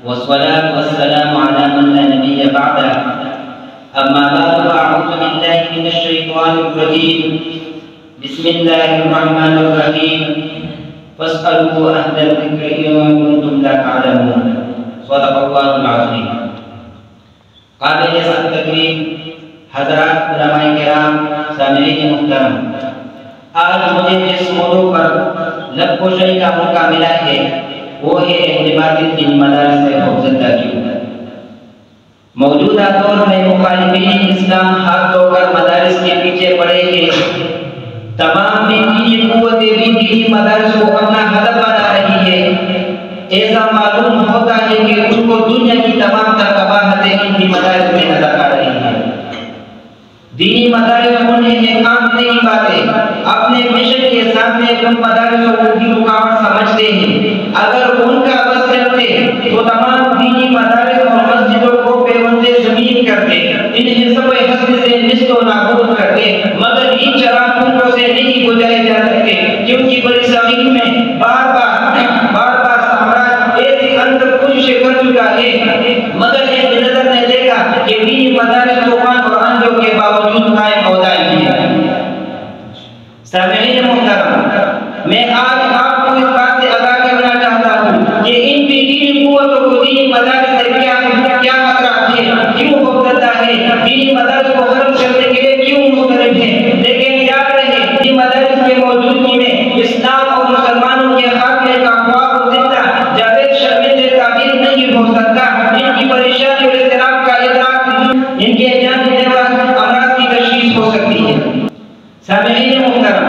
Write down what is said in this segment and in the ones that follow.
والصلاة والسلام على من لا نبي بعده. أما بعد فأعوذ بالله من الشيطان الرجيم. بسم الله الرحمن الرحيم. فاسألوا أهل الذكر إن كنتم لا تعلمون. صدق الله العظيم. قابل تقریم حضرات علماء کرام سامعین محترم، آج مجھے جس موضوع پر لب کشائی کا موقع ملا ہے وہ ہے اہتمام ان مدارس خوفزدہ کی. موجودہ دور میں مخالفین اسلام ہاتھ دھو کر مدارس کے پیچھے پڑے ہیں. تمام دینی قوتیں بھی دینی مدارس کو اپنا ہدف بنا رہی ہے. ایسا معلوم ہوتا ہے کہ ان کو دنیا کی تمام تر قباحتیں ان کی مدارس میں نظر آ رہی ہیں. دینی مدارس انہیں ایک عام نہیں باتیں اپنے مشن کے سامنے ان مدارسوں کو بھی رکاوٹ سمجھتے ہیں. اگر ان کا بس چلتے تو تمام دینی مدارس اور مسجدوں کو پیوندے زمین کرتے، انہیں سب حسن سے نست و نابود کرتے، مگر ان چراغوں سے نہیں بجھائے جا سکتے کیونکہ بڑی زمین میں بار بار ایسی اندر کوششیں کر چکا ہے، مگر ایک نظر نے دیکھا کہ دینی مدارس طوفان اور اندھوں کے باوجود قائم ہو جائیں گے. سامعین محترم، میں آج آپ کو اس بات سے آگاہ کرنا چاہتا ہوں کہ ان دینی قوتوں کو دینی مدارس سے کیا خطرات ہے، کیوں خوفزدہ ہے، دینی مدارس کو ختم کرنے کے لیے کیوں مسترد ہے. لیکن یاد رہے دینی مدارس کی موجودگی میں اسلام اور مسلمانوں کے خاتمے کا خواب و زندہ جاوید شرمندے تعبیر نہیں ہو سکتا. ان کی پریشانی اور اضطراب کا ادراک ان کے جان لیوا امراض کی تشخیص ہو سکتی ہے. سامعین محترم،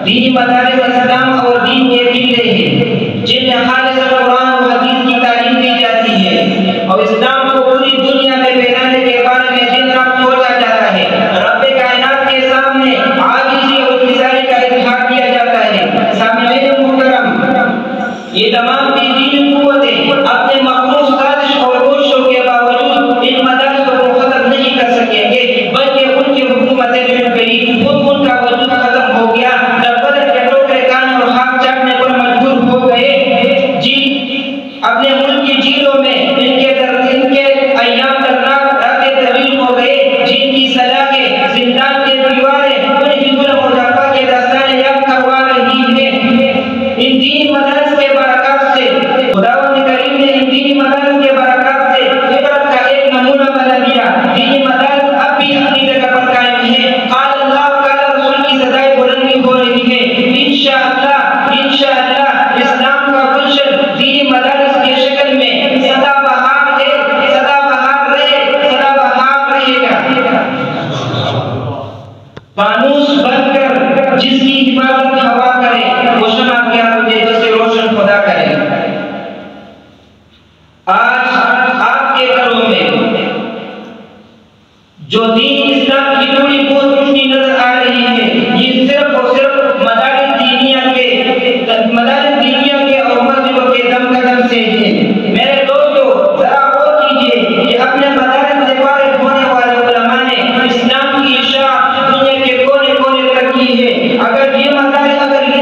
دینی مدارس اسلام اور دین کے قلعے ہیں جن میں خالص قرآن و حدیث کی تعلیم دی جاتی ہے اور اسلام کو پوری دنیا میں پھیلانے کے بارے میں دن رات سوچا جاتا ہے. رب کائنات کے سامنے عاجزی اور انکساری کا اظہار کیا جاتا ہے. سامعین محترم، یہ تمام دینی قوتیں اپنے مخصوص سازش اور کوششوں کے باوجود ان مدارسوں کو ختم نہیں کر سکیں گے، بلکہ ان کی حکومتیں مل گئی، خود ان کا وجود ختم ہو گیا. جب بدر کے ٹوکرے کھانے اور خاک چاٹنے پر مجبور ہو گئے، اپنے ملک کی جیلوں میں ان کے ایام دردناک راتیں طویل ہو گئے، جن کی سلاخیں زندان کے دیواریں انہیں ظلم و جفا کے داستانیں یاد کروا رہی ہیں. ان دینی مدارس کے برکات سے خداوند کریم نے ان دینی مدارس کے برکات سے عبرت کا ایک نمونہ بنا دیا. دینی مدارس اب بھی اپنی جگہ پر قائم ہیں. قال اللہ قال رسول کی سزائیں بلندی ہو رہی ہے. انشاءاللہ اسلام کا گلشن دینی مدارس کی شکل میں سدا بہار ہے، سدا بہار رہے گا. فانوس بن کر جس کی حفاظت ہوا کرے وہ شمع کیا مجھے جسے روشن خدا کرے. آج آپ کے گھروں میں جو دین اسلام کی تھوڑی بہت روشنی نظر آ رہی ہے، یہ صرف اور صرف مدارس دینیا کے اور مسجدوں کے دم قدم سے ہے. میرے دوستو، ذرا غور کیجئے کہ اپنے مدارس سے فارغ ہونے والے علماء نے اسلام کی اشاعت دنیا کے کونے کونے تک کی ہے. اگر یہ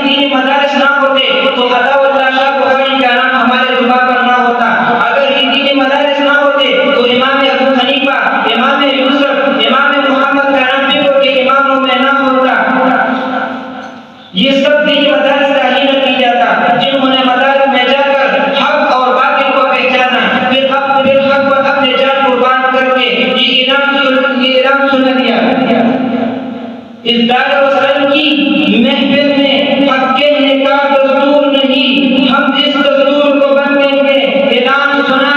دینی مدارس نہ ہوتے تو عطا اللہ شاہ بخاری کا نام ہمارے زبان پر نہ ہوتا. اگر یہ دینی مدارس نہ ہوتے تو امام ابو حنیفہ، امام یوسف، امام محمد کا نام بھی کے اماموں میں نہ ہوتا. یہ سب دینی مدارس کا ہی نتیجہ تھا، جنہوں نے مدارس میں جا کر حق اور باطل کو پہچانا، پھر حق پر اپنے جان قربان کر کے یہ انعام سنا دیا. اس دار و سلام کی محفل میں حق کہنے کا دستور نہیں، ہم اس دستور کو بندیں گے، اعلان سنا